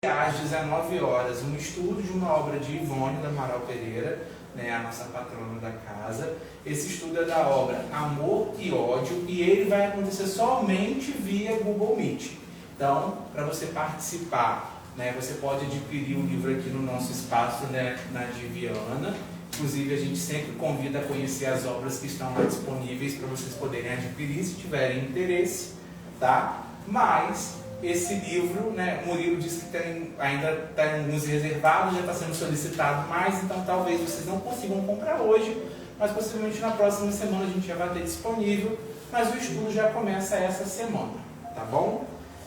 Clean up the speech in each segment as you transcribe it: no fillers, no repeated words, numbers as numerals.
Às 19 horas, um estudo de uma obra de Ivone do Amaral Pereira, né, a nossa patrona da casa. Esse estudo é da obra Amor e Ódio e ele vai acontecer somente via Google Meet. Então, para você participar, né, você pode adquirir o livro aqui no nosso espaço, né, na Diviana. Inclusive, a gente sempre convida a conhecer as obras que estão lá disponíveis para vocês poderem adquirir se tiverem interesse, tá? Mas esse livro, né, Murilo disse que ainda está em alguns reservados, já está sendo solicitado mais, então talvez vocês não consigam comprar hoje, mas possivelmente na próxima semana a gente já vai ter disponível, mas o estudo já começa essa semana, tá bom?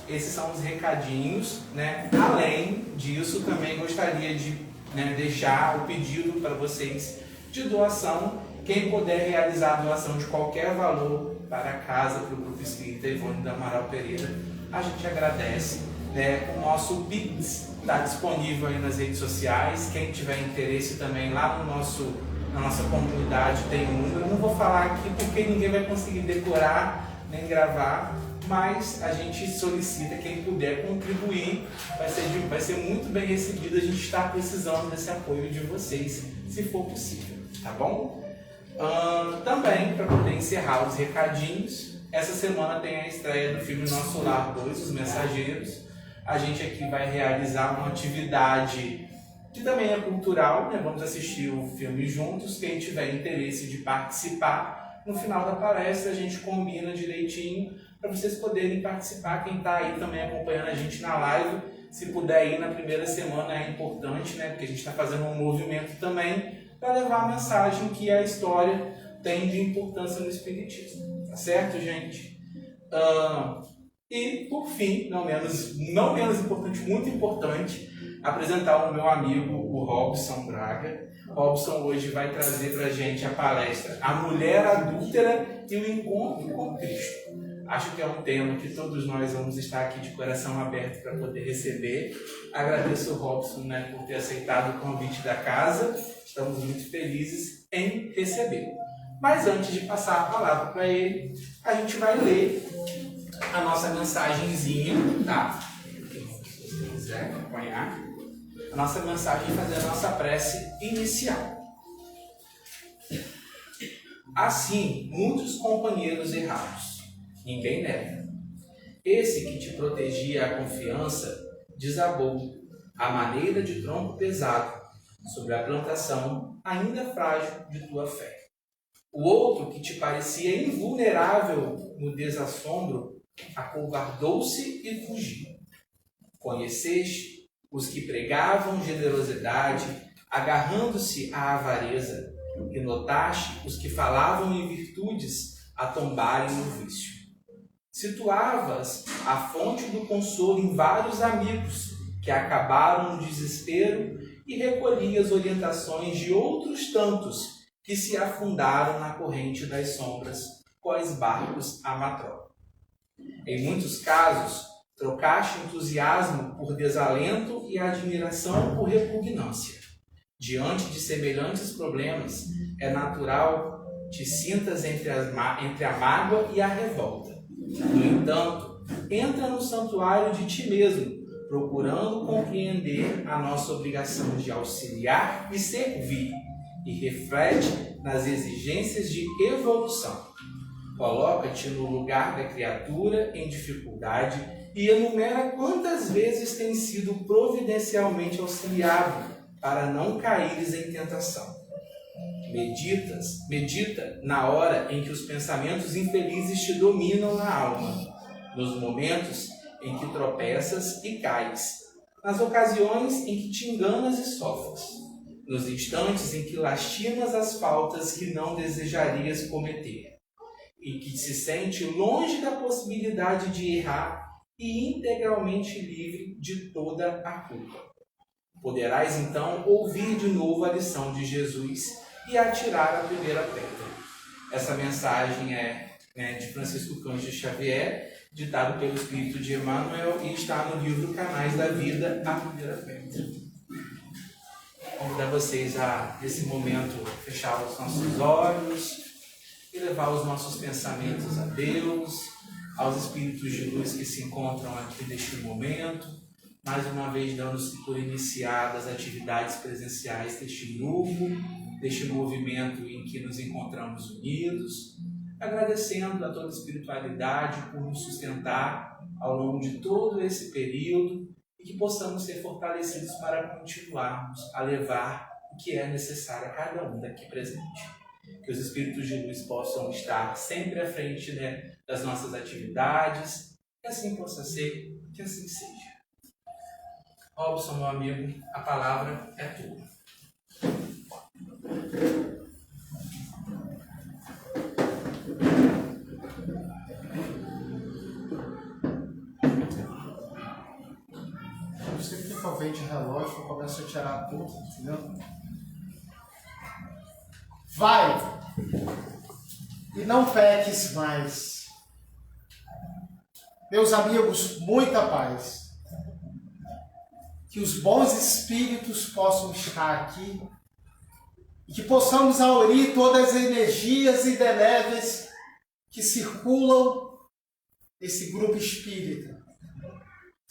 Esses são os recadinhos, né? Além disso, também gostaria de, né, deixar o pedido para vocês de doação. Quem puder realizar a doação de qualquer valor para a casa, para o Grupo Espírita Ivone do Amaral Pereira, a gente agradece, né? O nosso Pix está disponível aí nas redes sociais. Quem tiver interesse também lá na nossa comunidade tem um número. Eu não vou falar aqui porque ninguém vai conseguir decorar nem gravar, mas a gente solicita quem puder contribuir, vai ser muito bem recebido. A gente está precisando desse apoio de vocês, se for possível, tá bom? Também, para poder encerrar os recadinhos, essa semana tem a estreia do filme Nosso Lar 2, Os Mensageiros. A gente aqui vai realizar uma atividade que também é cultural, né? Vamos assistir o filme juntos. Quem tiver interesse de participar, no final da palestra a gente combina direitinho para vocês poderem participar. Quem está aí também acompanhando a gente na live, se puder ir na primeira semana é importante, né? Porque a gente está fazendo um movimento também para levar a mensagem que a história tem de importância no Espiritismo. Tá certo, gente? E, por fim, não menos importante, muito importante, apresentar o meu amigo, o Robson Braga. Robson hoje vai trazer para a gente a palestra A Mulher Adúltera e o Encontro com Cristo. Acho que é um tema que todos nós vamos estar aqui de coração aberto para poder receber. Agradeço o Robson, né, por ter aceitado o convite da casa. Estamos muito felizes em recebê-lo. Mas antes de passar a palavra para ele, a gente vai ler a nossa mensagenzinha, tá? Se você quiser acompanhar, a nossa mensagem e fazer a nossa prece inicial. Assim, muitos companheiros errados, ninguém nega. Esse que te protegia a confiança desabou, à maneira de tronco pesado, sobre a plantação ainda frágil de tua fé. O outro, que te parecia invulnerável no desassombro, acovardou-se e fugiu. Conheceste os que pregavam generosidade, agarrando-se à avareza, e notaste os que falavam em virtudes a tombarem no vício. Situavas a fonte do consolo em vários amigos que acabaram no desespero e recolhias orientações de outros tantos que se afundaram na corrente das sombras, quais barcos à matrola. Em muitos casos, trocaste entusiasmo por desalento e admiração por repugnância. Diante de semelhantes problemas, é natural te sintas entre a mágoa e a revolta. No entanto, entra no santuário de ti mesmo, procurando compreender a nossa obrigação de auxiliar e servir, e reflete nas exigências de evolução. Coloca-te no lugar da criatura em dificuldade e enumera quantas vezes tens sido providencialmente auxiliado para não caíres em tentação. Medita na hora em que os pensamentos infelizes te dominam na alma, nos momentos em que tropeças e cais, nas ocasiões em que te enganas e sofres, nos instantes em que lastimas as faltas que não desejarias cometer, e que se sente longe da possibilidade de errar e integralmente livre de toda a culpa. Poderás então ouvir de novo a lição de Jesus e atirar a primeira pedra. Essa mensagem é de Francisco Cândido Xavier, ditado pelo Espírito de Emmanuel, e está no livro Canais da Vida, a primeira pedra. Convidar vocês a, nesse momento, fechar os nossos olhos e levar os nossos pensamentos a Deus, aos espíritos de luz que se encontram aqui neste momento, mais uma vez dando-se por iniciadas as atividades presenciais deste grupo, deste movimento em que nos encontramos unidos, agradecendo a toda a espiritualidade por nos sustentar ao longo de todo esse período e que possamos ser fortalecidos para continuarmos a levar o que é necessário a cada um daqui presente. Que os espíritos de luz possam estar sempre à frente, né, das nossas atividades, que assim possa ser, que assim seja. Robson, meu amigo, a palavra é tua. Eu sempre que eu venho de relógio, eu começo a tirar tudo, entendeu? Vai! E não peques mais. Meus amigos, muita paz. Que os bons espíritos possam estar aqui e que possamos aurir todas as energias indeléveis que circulam esse grupo espírita,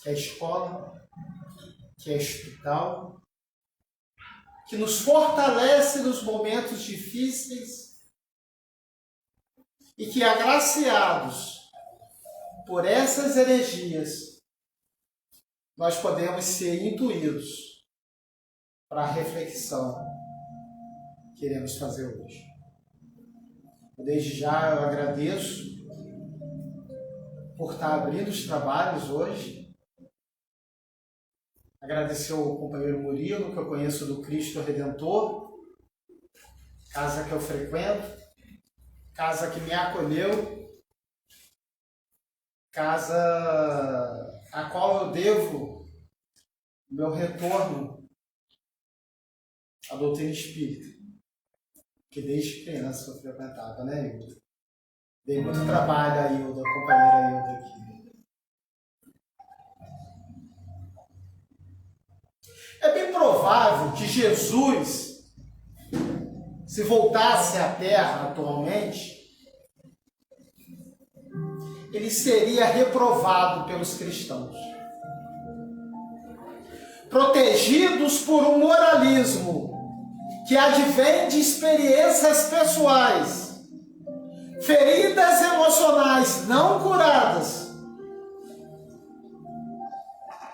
que é escola, que é hospital, que nos fortalece nos momentos difíceis e que, agraciados por essas energias, nós podemos ser intuídos para a reflexão que iremos fazer hoje. Desde já eu agradeço por estar abrindo os trabalhos hoje. Agradecer ao companheiro Murilo, que eu conheço do Cristo Redentor, casa que eu frequento, casa que me acolheu, casa a qual eu devo meu retorno à doutrina espírita, que desde criança eu frequentava, né, Hilda? Dei muito trabalho a Hilda, a companheira Hilda aqui. É bem provável que Jesus, se voltasse à Terra atualmente, ele seria reprovado pelos cristãos. Protegidos por um moralismo que advém de experiências pessoais, feridas emocionais não curadas,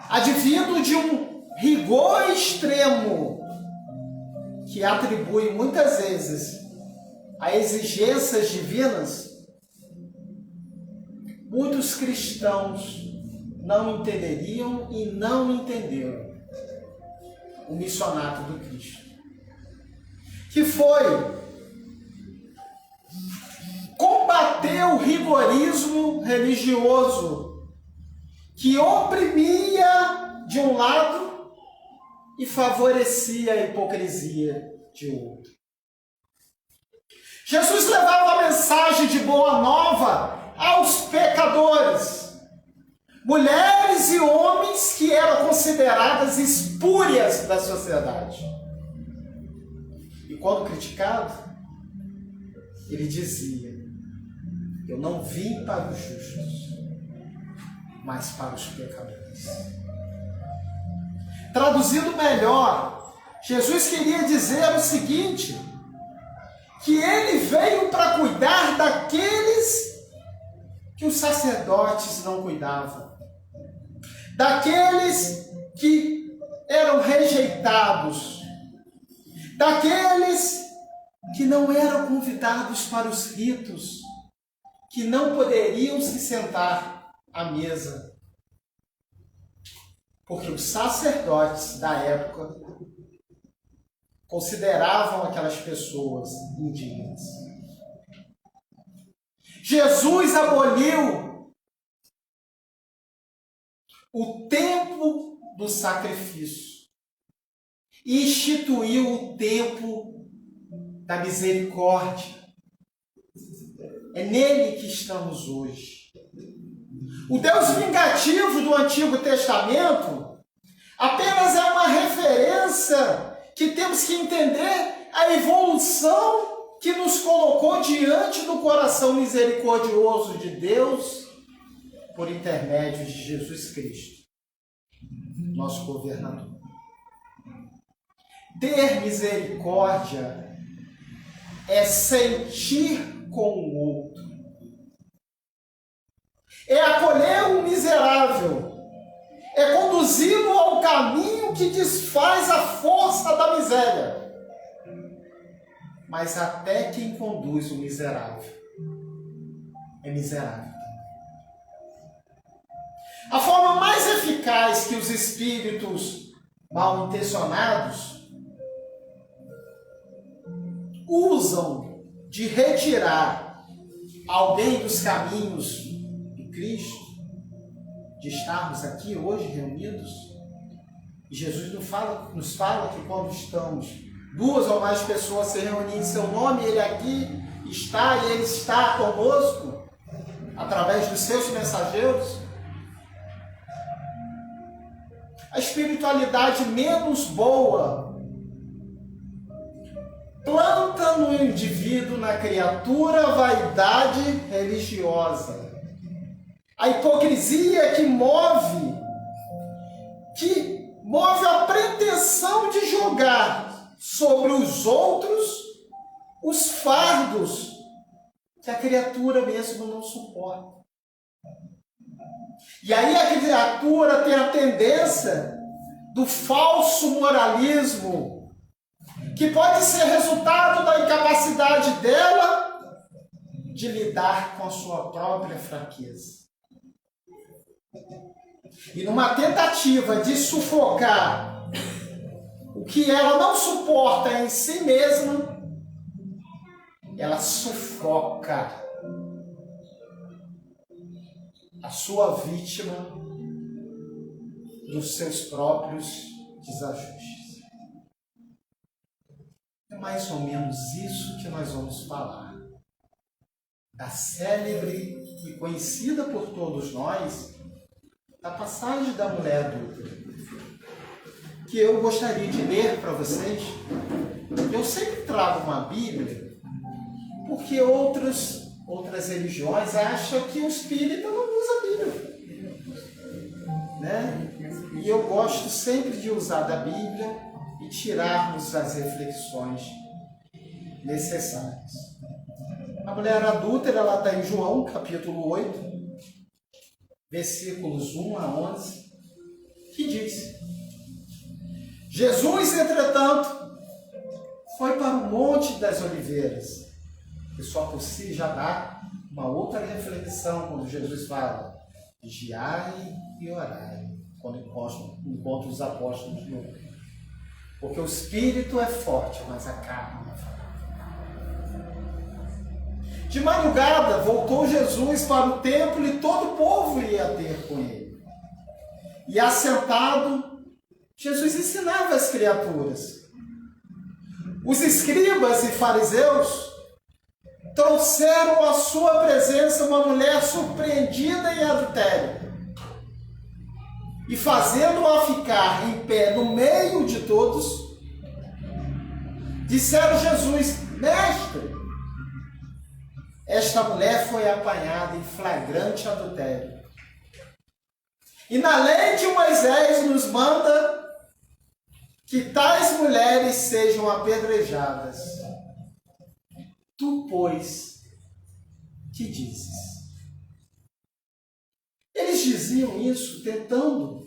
advindo de um rigor extremo que atribui muitas vezes a exigências divinas, muitos cristãos não entenderiam e não entenderam o missionato do Cristo, que foi combater o rigorismo religioso que oprimia de um lado e favorecia a hipocrisia de outro. Jesus levava a mensagem de boa nova aos pecadores, mulheres e homens que eram consideradas espúrias da sociedade. E quando criticado, ele dizia: eu não vim para os justos, mas para os pecadores. Traduzindo melhor, Jesus queria dizer o seguinte, que ele veio para cuidar daqueles que os sacerdotes não cuidavam, daqueles que eram rejeitados, daqueles que não eram convidados para os ritos, que não poderiam se sentar à mesa, porque os sacerdotes da época consideravam aquelas pessoas indignas. Jesus aboliu o tempo do sacrifício e instituiu o tempo da misericórdia. É nele que estamos hoje. O Deus vingativo do Antigo Testamento apenas é uma referência que temos que entender a evolução que nos colocou diante do coração misericordioso de Deus por intermédio de Jesus Cristo. nosso governador. Ter misericórdia é sentir com o outro, é acolher o miserável, é conduzi-lo ao caminho que desfaz a força da miséria. Mas até quem conduz o miserável é miserável. A forma mais eficaz que os espíritos mal intencionados usam de retirar alguém dos caminhos de Cristo, de estarmos aqui hoje reunidos, e Jesus nos fala que quando estamos duas ou mais pessoas se reunindo em seu nome, Ele aqui está e Ele está conosco através dos seus mensageiros. A espiritualidade menos boa planta no indivíduo, na criatura, vaidade religiosa. A hipocrisia que move a pretensão de jogar sobre os outros os fardos que a criatura mesmo não suporta. E aí a criatura tem a tendência do falso moralismo, que pode ser resultado da incapacidade dela de lidar com a sua própria fraqueza. E numa tentativa de sufocar o que ela não suporta em si mesma, ela sufoca a sua vítima dos seus próprios desajustes. É mais ou menos isso que nós vamos falar. Da célebre e conhecida por todos nós, a passagem da mulher adúltera, que eu gostaria de ler para vocês. Eu sempre trago uma Bíblia, porque outras religiões acham que o espírita não usa a Bíblia, né? E eu gosto sempre de usar da Bíblia e tirarmos as reflexões necessárias. A mulher adúltera, ela está em João, capítulo 8, versículos 1 a 11, que diz: Jesus, entretanto, foi para o Monte das Oliveiras, que só por si já dá uma outra reflexão quando Jesus fala: vigiai e orai, quando encontra os apóstolos no mundo. Porque o espírito é forte, mas a carne é fraca. De madrugada, voltou Jesus para o templo e todo o povo ia ter com ele. E assentado, Jesus ensinava as criaturas. Os escribas e fariseus trouxeram à sua presença uma mulher surpreendida em adultério. E fazendo-a ficar em pé no meio de todos, disseram a Jesus: Mestre, esta mulher foi apanhada em flagrante adultério. E na lei de Moisés nos manda que tais mulheres sejam apedrejadas. Tu, pois, que dizes? Eles diziam isso tentando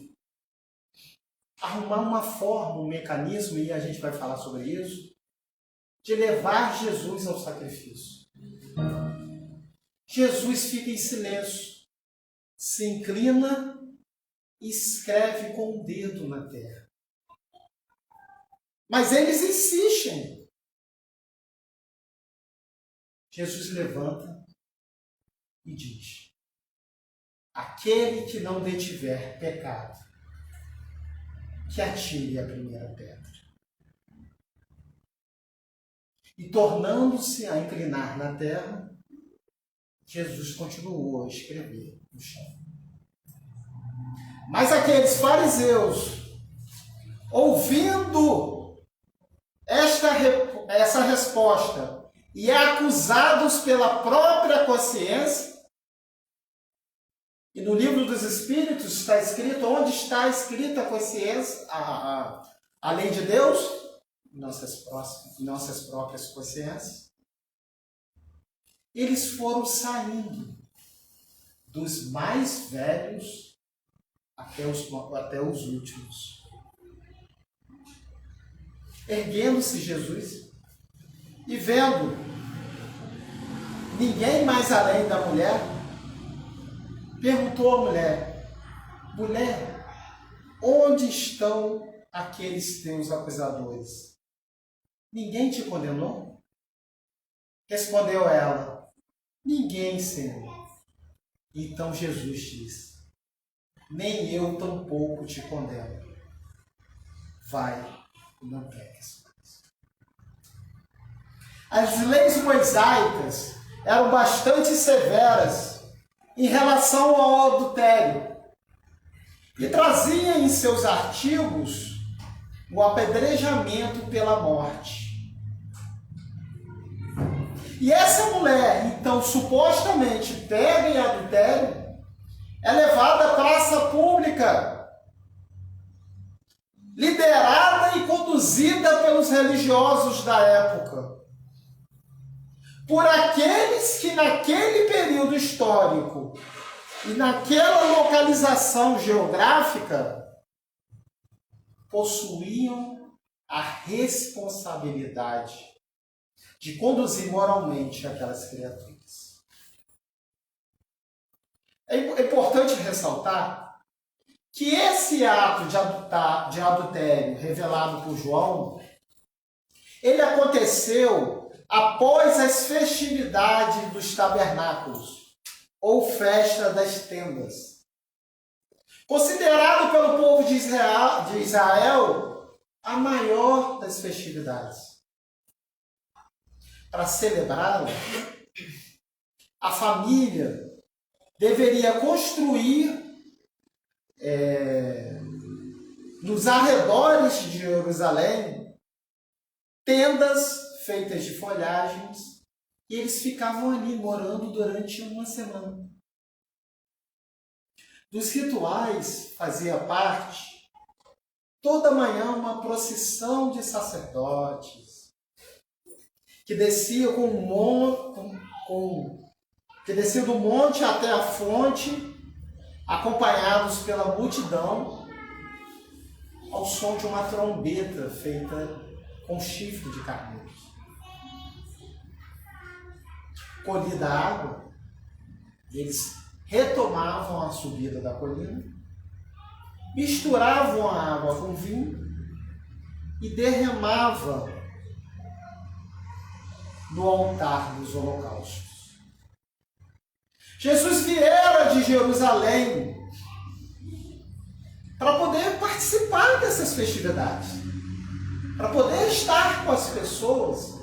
arrumar uma forma, um mecanismo, e a gente vai falar sobre isso, de levar Jesus ao sacrifício. Jesus fica em silêncio, se inclina e escreve com o dedo na terra. Mas eles insistem. Jesus levanta e diz: aquele que não detiver pecado, que atire a primeira pedra. E tornando-se a inclinar na terra, Jesus continuou a escrever no chão. Mas aqueles fariseus, ouvindo essa resposta e acusados pela própria consciência, E no livro dos Espíritos está escrito, onde está escrita a consciência, a lei de Deus? Em nossas próprias consciências. Eles foram saindo dos mais velhos até os últimos. Erguendo-se Jesus e vendo ninguém mais além da mulher, perguntou à mulher: mulher, onde estão aqueles teus acusadores? Ninguém te condenou? Respondeu ela: ninguém, Senhor. Então Jesus disse: nem eu tampouco te condeno. Vai e não peques mais. As leis mosaicas eram bastante severas em relação ao adultério e traziam em seus artigos o apedrejamento pela morte. E essa mulher, então, supostamente pega em adultério, é levada à praça pública, liderada e conduzida pelos religiosos da época, por aqueles que naquele período histórico e naquela localização geográfica possuíam a responsabilidade de conduzir moralmente aquelas criaturas. É importante ressaltar que esse ato de adultério revelado por João, ele aconteceu após as festividades dos tabernáculos, ou festa das tendas. Considerado pelo povo de Israel a maior das festividades. Para celebrá-la, a família deveria construir nos arredores de Jerusalém tendas feitas de folhagens e eles ficavam ali morando durante uma semana. Dos rituais fazia parte toda manhã uma procissão de sacerdotes que descia que descia do monte até a fonte, acompanhados pela multidão, ao som de uma trombeta feita com chifre de carneiro. Colhida a água, eles retomavam a subida da colina, misturavam a água com vinho e derramavam no altar dos holocaustos. Jesus viera de Jerusalém para poder participar dessas festividades, para poder estar com as pessoas.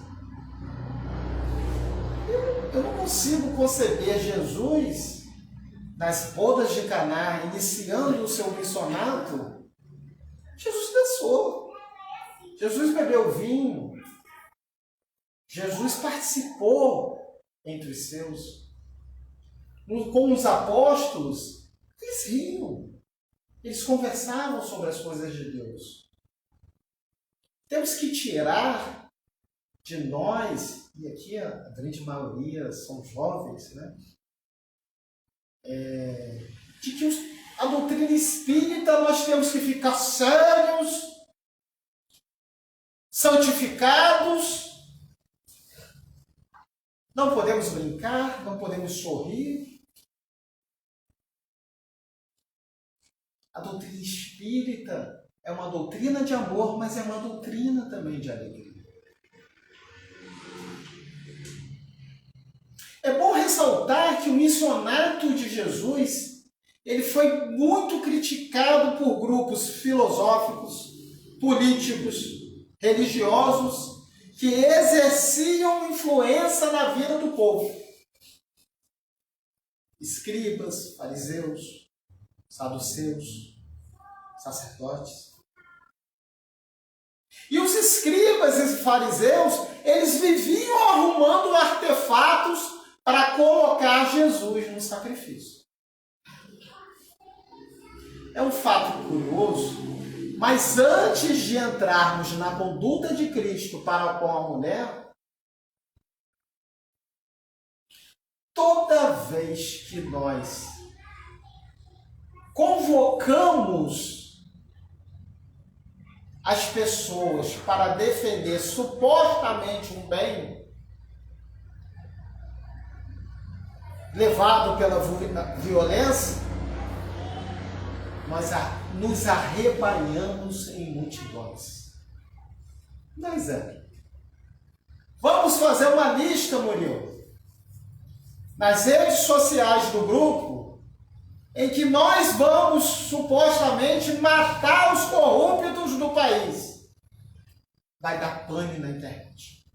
Eu não consigo conceber Jesus nas bodas de Caná, iniciando o seu missionato. Jesus dançou, Jesus bebeu vinho, Jesus participou entre os seus. Com os apóstolos, eles riam, eles conversavam sobre as coisas de Deus. Temos que tirar de nós, e aqui a grande maioria são jovens, né? De que a doutrina espírita nós temos que ficar sérios, santificados, não podemos brincar, não podemos sorrir. A doutrina espírita é uma doutrina de amor, mas é uma doutrina também de alegria. É bom ressaltar que o missionato de Jesus, ele foi muito criticado por grupos filosóficos, políticos, religiosos, que exerciam influência na vida do povo. Escribas, fariseus, saduceus, sacerdotes. E os escribas e fariseus, eles viviam arrumando artefatos para colocar Jesus no sacrifício. é um fato curioso, mas antes de entrarmos na conduta de Cristo para com a mulher, toda vez que nós convocamos as pessoas para defender supostamente um bem, levado pela violência, nós nos arrebanhamos em multidões. Dá exemplo. Vamos fazer uma lista, Murilo, nas redes sociais do grupo, em que nós vamos supostamente matar os corruptos do país. Vai dar pane na internet.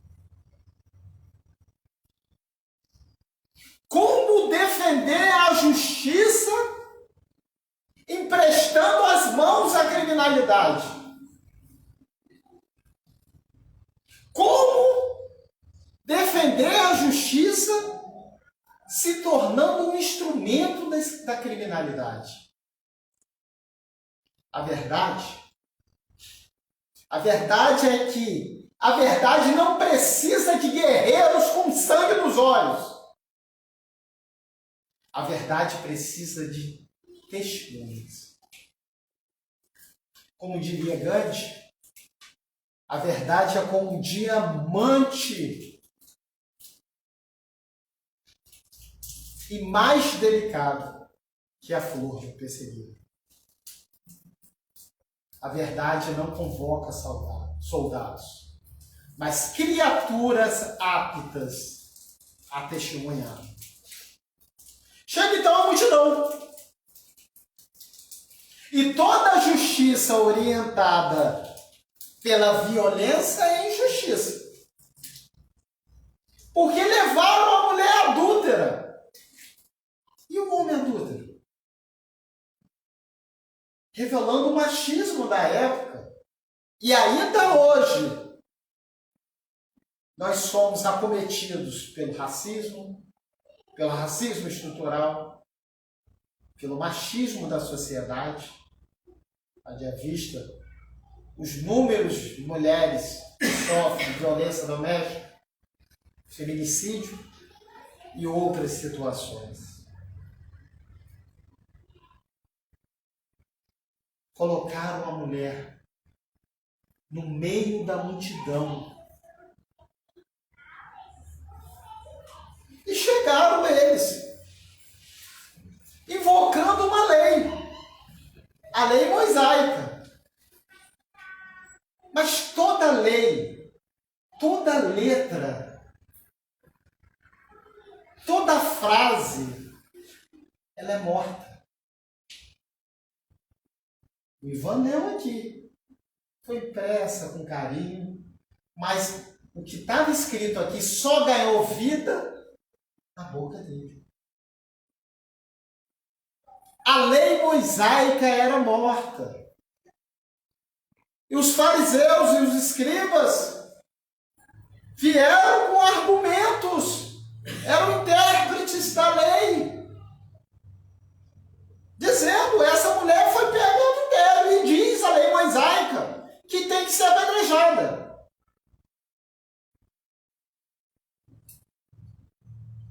Como defender a justiça emprestando as mãos à criminalidade? Como defender a justiça se tornando um instrumento da criminalidade? A verdade é que a verdade não precisa de guerreiros com sangue nos olhos. A verdade precisa de testemunhas. Como diria Gandhi, a verdade é como um diamante e mais delicado que a flor do pessegueiro. A verdade não convoca soldados, mas criaturas aptas a testemunhar. Chega então a multidão. E toda justiça orientada pela violência é injustiça. Porque levaram a mulher adúltera. E o homem adúltero? Revelando o machismo da época. E ainda hoje, nós somos acometidos pelo racismo estrutural, pelo machismo da sociedade. Haja vista os números de mulheres que sofrem violência doméstica, feminicídio e outras situações. Colocaram a mulher no meio da multidão e chegaram eles invocando uma lei, a lei mosaica. Mas toda lei, toda letra, toda frase, ela é morta. O Ivan leu aqui. Foi impressa com carinho, mas o que estava escrito aqui só ganhou vida na boca dele. A lei mosaica era morta. E os fariseus e os escribas vieram com argumentos, eram intérpretes da lei, dizendo: essa mulher foi pega em adultério, e diz a lei mosaica que tem que ser apedrejada.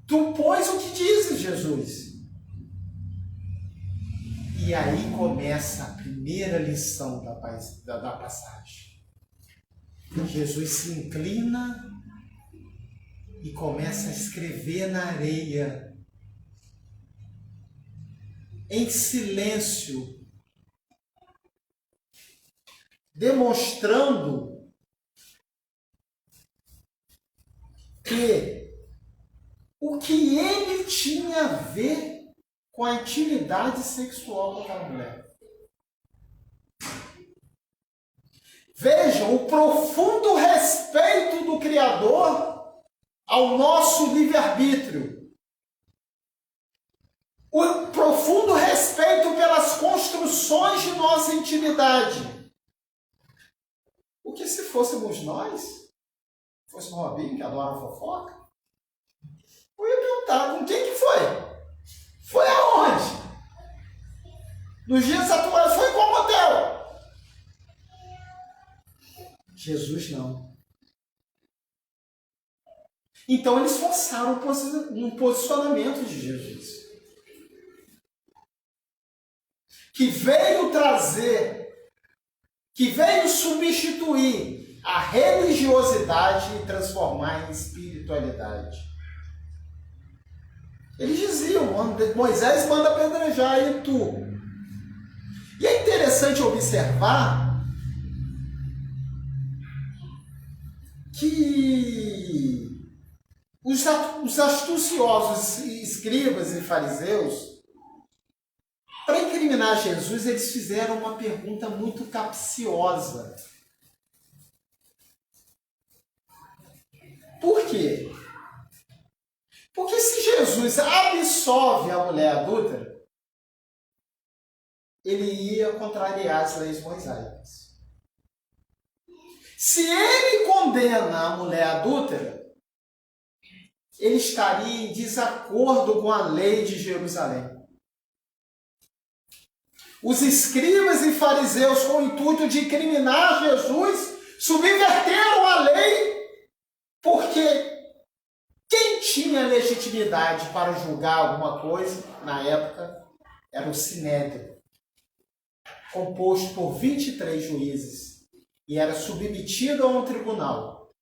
Tu pois o que dizes, Jesus? E aí começa a primeira lição da passagem. Jesus se inclina e começa a escrever na areia, em silêncio, demonstrando que o que ele tinha a ver com a intimidade sexual com aquela mulher. Vejam o profundo respeito do Criador ao nosso livre-arbítrio. O profundo respeito pelas construções de nossa intimidade. O que se fôssemos nós? Fosse o Robinho, que adora fofoca? Eu ia perguntar, com quem que foi? Foi aonde? Nos dias atuais foi igual motel. Jesus não. Então eles forçaram um posicionamento de Jesus, que veio substituir a religiosidade e transformar em espiritualidade. Eles diziam: Moisés manda apedrejar, e tu? E é interessante observar que os astuciosos escribas e fariseus, para incriminar Jesus, eles fizeram uma pergunta muito capciosa. Por quê? Porque se Jesus absolve a mulher adúltera, ele ia contrariar as leis mosaicas. Se ele condena a mulher adúltera, ele estaria em desacordo com a lei de Jerusalém. Os escribas e fariseus, com o intuito de incriminar Jesus, subverteram a lei, porque quem tinha legitimidade para julgar alguma coisa, na época, era o Sinédrio, composto por 23 juízes, e era submetido a um tribunal,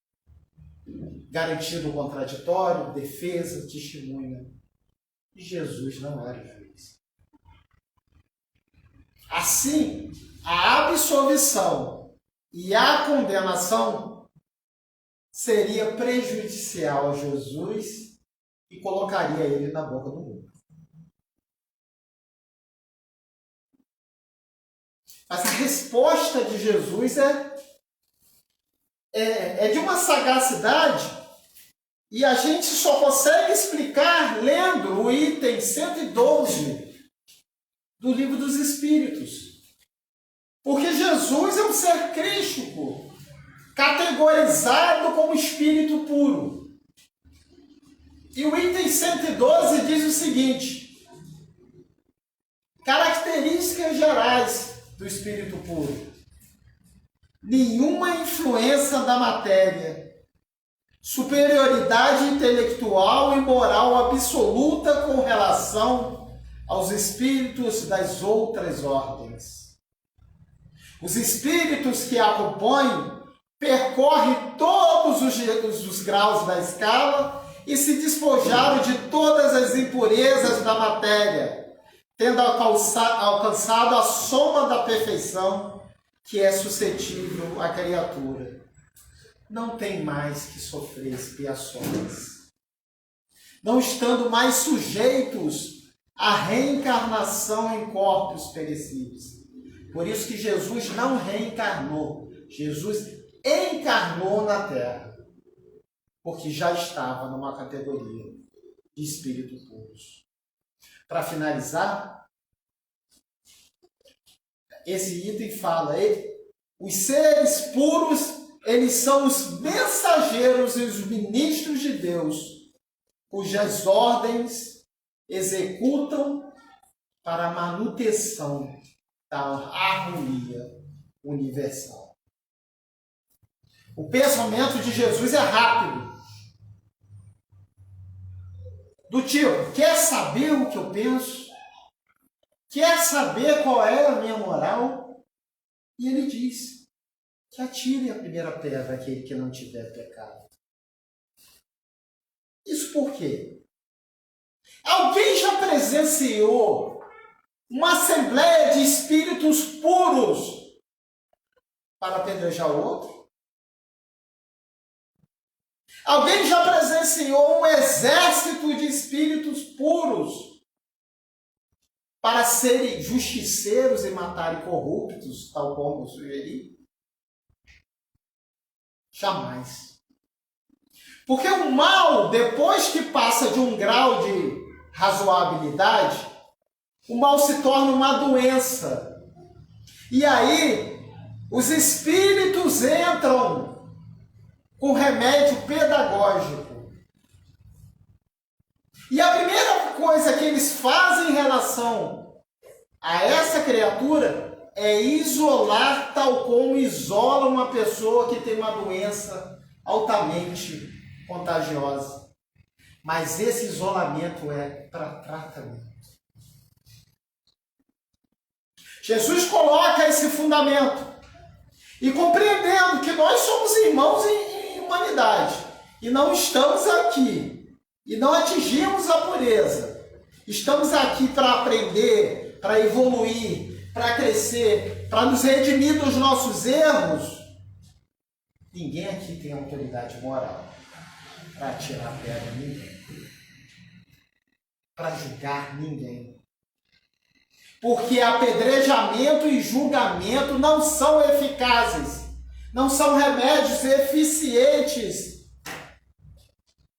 garantido o contraditório, defesa, testemunha. E Jesus não era juiz. Assim, a absolvição e a condenação seria prejudicial a Jesus e colocaria ele na boca do mundo. Mas a resposta de Jesus é de uma sagacidade, e a gente só consegue explicar lendo o item 112 do Livro dos Espíritos. Porque Jesus é um ser crístico, categorizado como espírito puro. E o item 112 diz o seguinte: características gerais do espírito puro: nenhuma influência da matéria, superioridade intelectual e moral absoluta com relação aos espíritos das outras ordens. Os espíritos que a acompanham percorrem todos os graus da escala e se despojaram de todas as impurezas da matéria, tendo alcançado a soma da perfeição que é suscetível à criatura. Não tem mais que sofrer expiações, não estando mais sujeitos à reencarnação em corpos perecíveis. Por isso que Jesus não reencarnou, Jesus encarnou na Terra, porque já estava numa categoria de espíritos puros. Para finalizar, esse item fala: os seres puros, eles são os mensageiros e os ministros de Deus, cujas ordens executam para a manutenção da harmonia universal. O pensamento de Jesus é rápido. Do tipo: quer saber o que eu penso? Quer saber qual é a minha moral? E ele diz que atire a primeira pedra aquele que não tiver pecado. Isso por quê? Alguém já presenciou uma assembleia de espíritos puros para apedrejar o outro? Alguém já presenciou um exército de espíritos puros para serem justiceiros e matarem corruptos, tal como eu sugeri? Jamais. Porque o mal, depois que passa de um grau de razoabilidade, o mal se torna uma doença. E aí, os espíritos entram com remédio pedagógico. E a primeira coisa que eles fazem em relação a essa criatura é isolar tal como isola uma pessoa que tem uma doença altamente contagiosa. Mas esse isolamento é para tratamento. Jesus coloca esse fundamento e compreendendo que nós somos irmãos em humanidade e não estamos aqui e não atingimos a pureza. Estamos aqui para aprender, para evoluir, para crescer, para nos redimir dos nossos erros. Ninguém aqui tem autoridade moral para tirar pedra em ninguém, para julgar ninguém. Porque apedrejamento e julgamento não são eficazes, não são remédios eficientes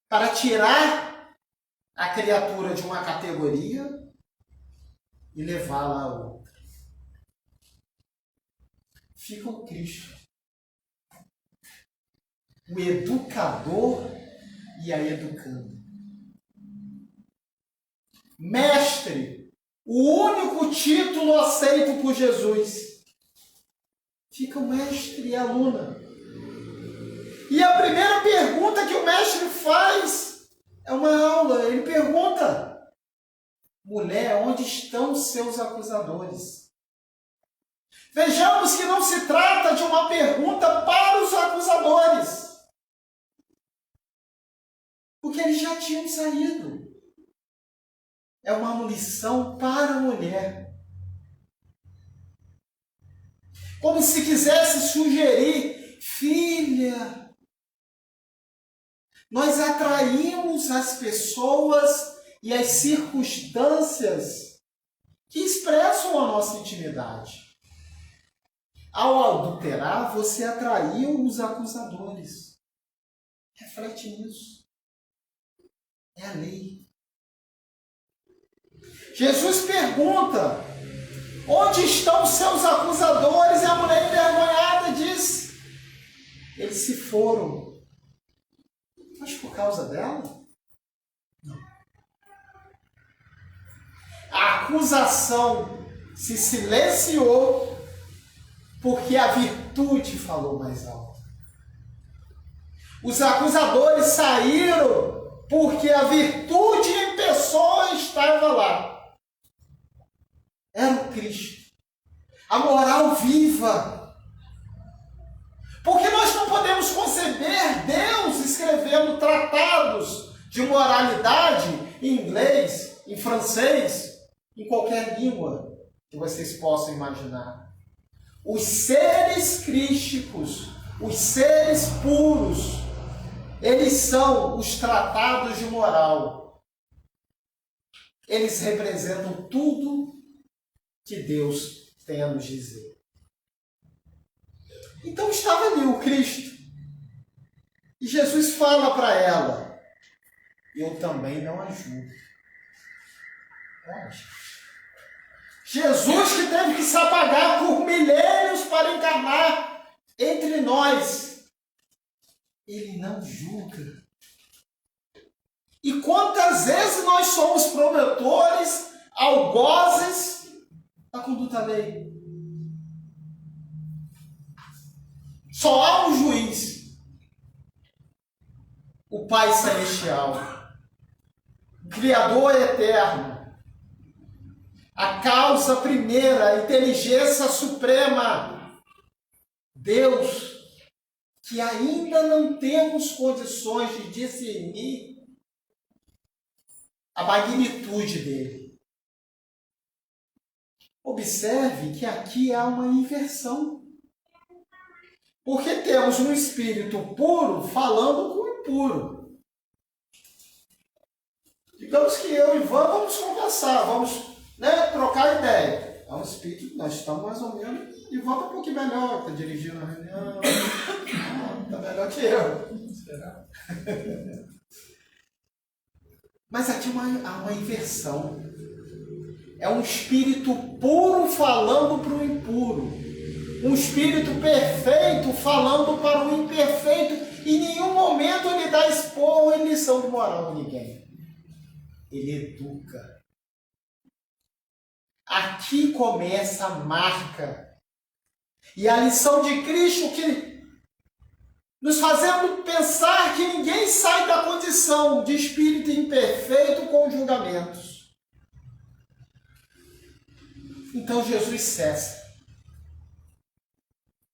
para tirar a criatura de uma categoria e levá-la a outra. Fica o Cristo, o educador e a educanda. Mestre, o único título aceito por Jesus. Fica o mestre e a aluna. E a primeira pergunta que o mestre faz é uma aula. Ele pergunta: mulher, onde estão seus acusadores? Vejamos que não se trata de uma pergunta para os acusadores, porque eles já tinham saído. É uma lição para a mulher. Como se quisesse sugerir: filha, nós atraímos as pessoas e as circunstâncias que expressam a nossa intimidade. Ao adulterar, você atraiu os acusadores. Reflete nisso. É a lei. Jesus pergunta: onde estão seus acusadores? E a mulher envergonhada diz: eles se foram. Mas por causa dela? Não. A acusação se silenciou porque a virtude falou mais alto. Os acusadores saíram porque a virtude em pessoa estava lá. Era o Cristo. A moral viva. Porque nós não podemos conceber Deus escrevendo tratados de moralidade em inglês, em francês, em qualquer língua que vocês possam imaginar. Os seres crísticos, os seres puros, eles são os tratados de moral. Eles representam tudo que Deus tem a nos dizer. Então estava ali o Cristo. E Jesus fala para ela: eu também não ajudo. Jesus, que teve que se apagar por milênios para encarnar entre nós, ele não julga. E quantas vezes nós somos promotores, algozes da conduta alheia? Só há um juiz, o Pai Celestial, o Criador eterno, a causa primeira, a inteligência suprema, Deus, que ainda não temos condições de discernir a magnitude dele. Observe que aqui há uma inversão. Porque temos um espírito puro falando com o impuro. Digamos que eu e Ivan vamos conversar, vamos trocar ideia. É um espírito, nós estamos mais ou menos. Ivan está um pouquinho melhor, está dirigindo a reunião. Está melhor que eu. Será? Mas aqui há uma inversão. É um espírito puro falando para o impuro. Um espírito perfeito falando para o imperfeito. E em nenhum momento ele dá esporro em lição de moral a ninguém. Ele educa. Aqui começa a marca. E a lição de Cristo que nos fazendo pensar que ninguém sai da condição de espírito imperfeito com julgamentos. Então Jesus cessa.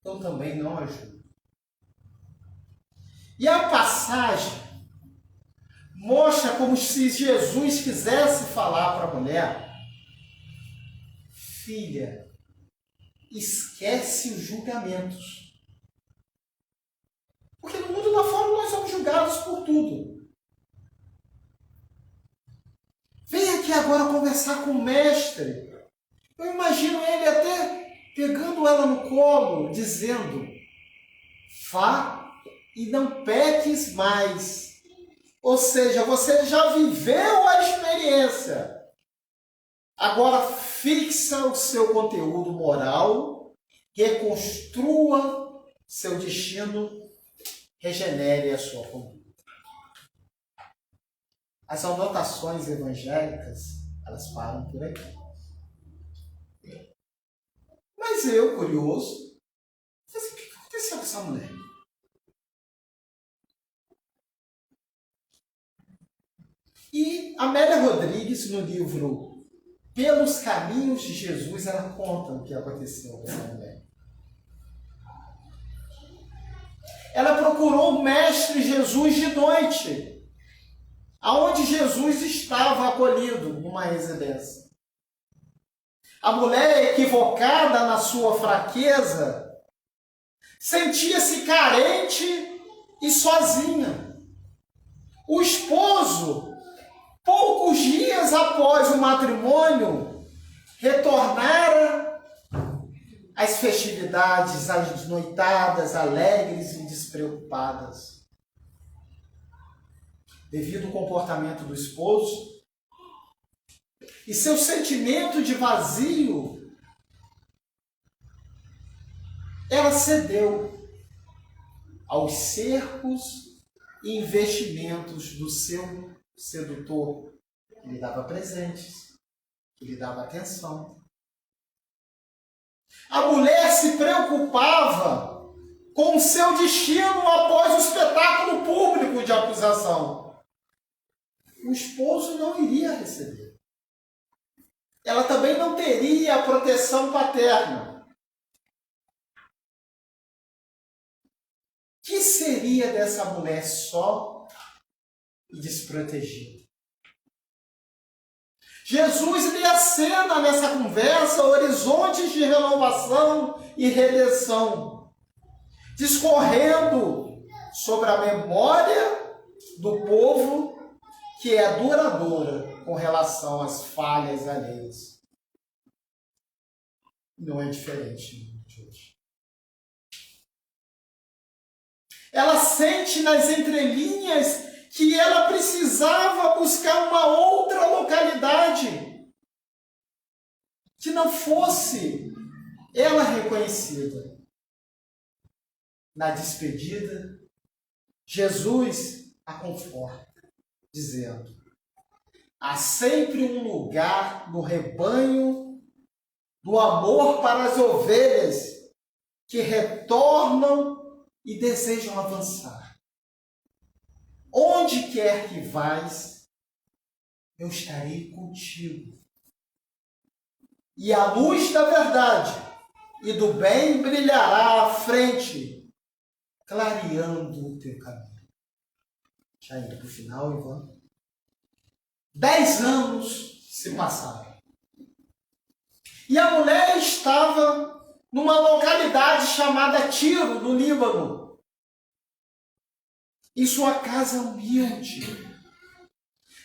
Eu também não ajudo. E a passagem mostra como se Jesus quisesse falar para a mulher: filha, esquece os julgamentos. Porque no mundo lá fora nós somos julgados por tudo. Vem aqui agora conversar com o mestre. Eu imagino ele até pegando ela no colo, dizendo: vá e não peques mais. Ou seja, você já viveu a experiência. Agora fixa o seu conteúdo moral, reconstrua seu destino, regenere a sua conduta. As anotações evangélicas, elas param por aqui. Mas eu, curioso, falei assim, o que aconteceu com essa mulher? E Amélia Rodrigues, no livro Pelos Caminhos de Jesus, ela conta o que aconteceu com essa mulher. Ela procurou o Mestre Jesus de noite, aonde Jesus estava acolhido numa residência. A mulher, equivocada na sua fraqueza, sentia-se carente e sozinha. O esposo, poucos dias após o matrimônio, retornara às festividades, às noitadas alegres e despreocupadas. Devido ao comportamento do esposo e seu sentimento de vazio, ela cedeu aos cercos e investimentos do seu sedutor, que lhe dava presentes, que lhe dava atenção. A mulher se preocupava com o seu destino após o espetáculo público de acusação. O esposo não iria receber. Ela também não teria a proteção paterna. O que seria dessa mulher só e desprotegida? Jesus lhe acena nessa conversa horizontes de renovação e redenção, discorrendo sobre a memória do povo que é duradoura com relação às falhas alheias. Não é diferente de hoje. Ela sente nas entrelinhas que ela precisava buscar uma outra localidade que não fosse ela reconhecida. Na despedida, Jesus a conforta, dizendo: há sempre um lugar no rebanho do amor para as ovelhas que retornam e desejam avançar. Onde quer que vais, eu estarei contigo. E a luz da verdade e do bem brilhará à frente, clareando o teu caminho. Já indo para o final, Ivan. 10 anos se passaram. E a mulher estava numa localidade chamada Tiro, no Líbano, em sua casa humilde.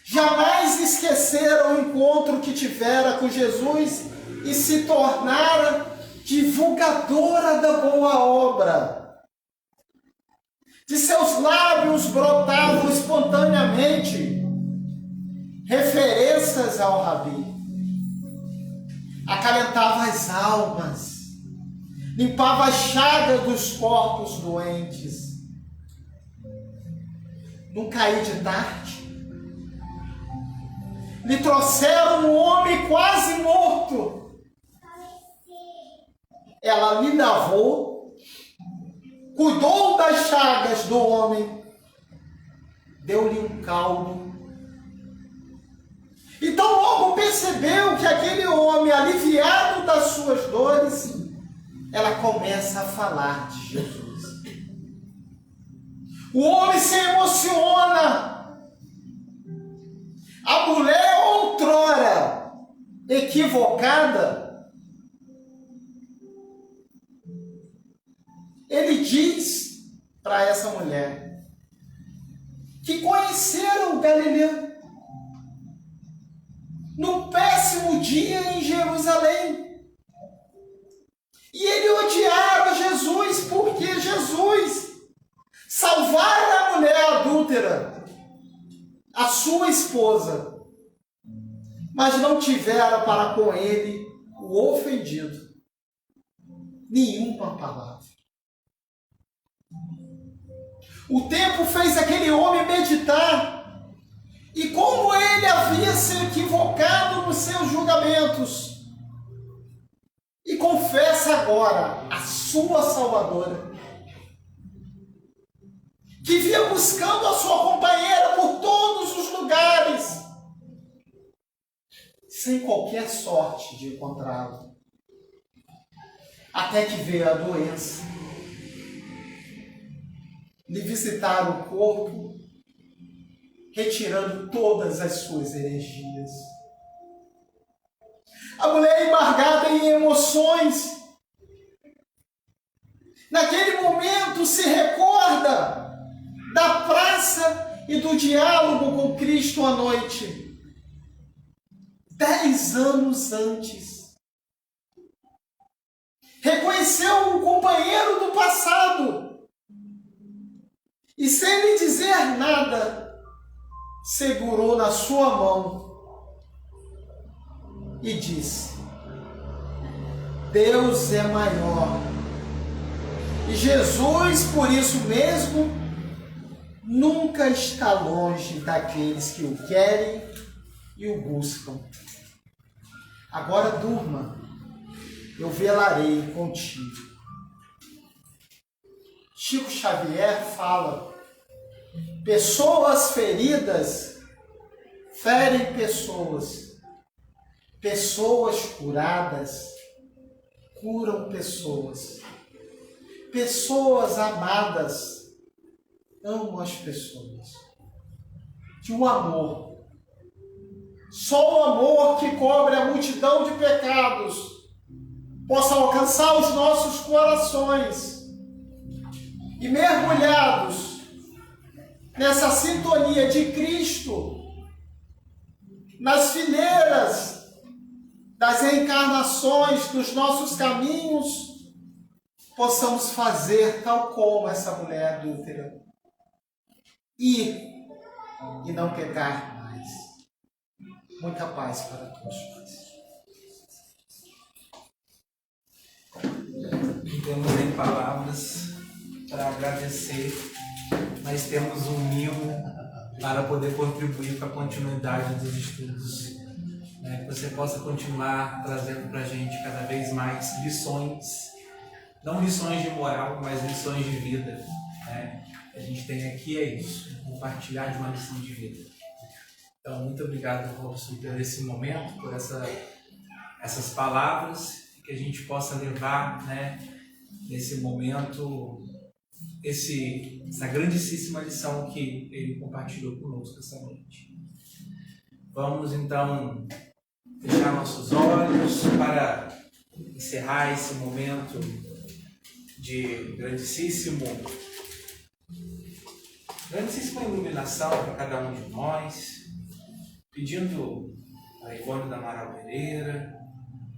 Jamais esqueceram o encontro que tivera com Jesus e se tornara divulgadora da boa obra. De seus lábios brotavam espontaneamente referências ao Rabi. Acalentava as almas, limpava as chagas dos corpos doentes. Num cair de tarde, lhe trouxeram um homem quase morto, ela lhe lavou, cuidou das chagas do homem, deu-lhe um caldo. Então logo percebeu que aquele homem, aliviado das suas dores, ela começa a falar de Jesus. O homem se emociona. A mulher outrora equivocada, ele diz para essa mulher que conheceram o Galileu num péssimo dia em Jerusalém. E ele odiava Jesus porque Jesus salvara a mulher adúltera, a sua esposa, mas não tivera para com ele, o ofendido, nenhuma palavra. O tempo fez aquele homem meditar, e como ele havia se equivocado nos seus julgamentos, e confessa agora a sua Salvadora, que vinha buscando a sua companheira por todos os lugares, sem qualquer sorte de encontrá-la. Até que veio a doença lhe visitar o corpo, retirando todas as suas energias. A mulher embargada em emoções, naquele momento se recorda da praça e do diálogo com Cristo à noite, 10 anos antes. Reconheceu o companheiro do passado e, sem lhe dizer nada, segurou na sua mão e disse: Deus é maior. E Jesus, por isso mesmo, nunca está longe daqueles que o querem e o buscam. Agora durma, eu velarei contigo. Chico Xavier fala: pessoas feridas ferem pessoas, pessoas curadas curam pessoas, pessoas amadas amam as pessoas. Que o amor, só o amor que cobre a multidão de pecados, possa alcançar os nossos corações e, mergulhados nessa sintonia de Cristo, nas fileiras das reencarnações dos nossos caminhos, possamos fazer tal como essa mulher adúltera, ir e não pecar mais. Muita paz para todos nós. Não temos nem palavras para agradecer, mas temos um mimo para poder contribuir com a continuidade dos estudos. Que você possa continuar trazendo para a gente cada vez mais lições, não lições de moral, mas lições de vida. A gente tem aqui é isso, compartilhar de uma lição de vida. Então, muito obrigado, Robson, por esse momento, por essas palavras, que a gente possa levar, nesse momento, essa grandíssima lição que ele compartilhou conosco essa noite. Vamos, então, fechar nossos olhos para encerrar esse momento de grandíssima iluminação para cada um de nós, pedindo a Ivone da Amaral Pereira,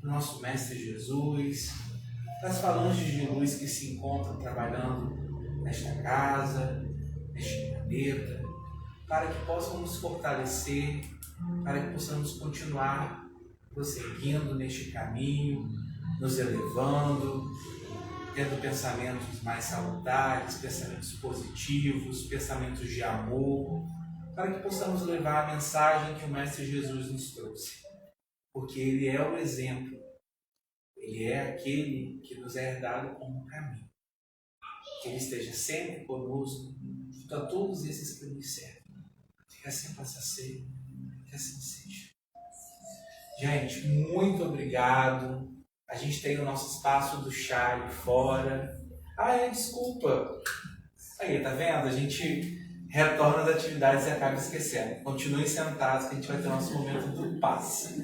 para o nosso Mestre Jesus, para as falanges de luz que se encontram trabalhando nesta casa, neste planeta, para que possam nos fortalecer, para que possamos continuar prosseguindo neste caminho, nos elevando, tendo pensamentos mais salutares, pensamentos positivos, pensamentos de amor, para que possamos levar a mensagem que o Mestre Jesus nos trouxe. Porque Ele é o exemplo, Ele é aquele que nos é herdado como caminho. Que Ele esteja sempre conosco, junto a todos esses que nos servem. Que assim possa ser, que assim seja. Gente, muito obrigado. A gente tem o nosso espaço do chá ali fora. Desculpa. Aí, tá vendo? A gente retorna das atividades e acaba esquecendo. Continuem sentados que a gente vai ter o nosso momento do passe.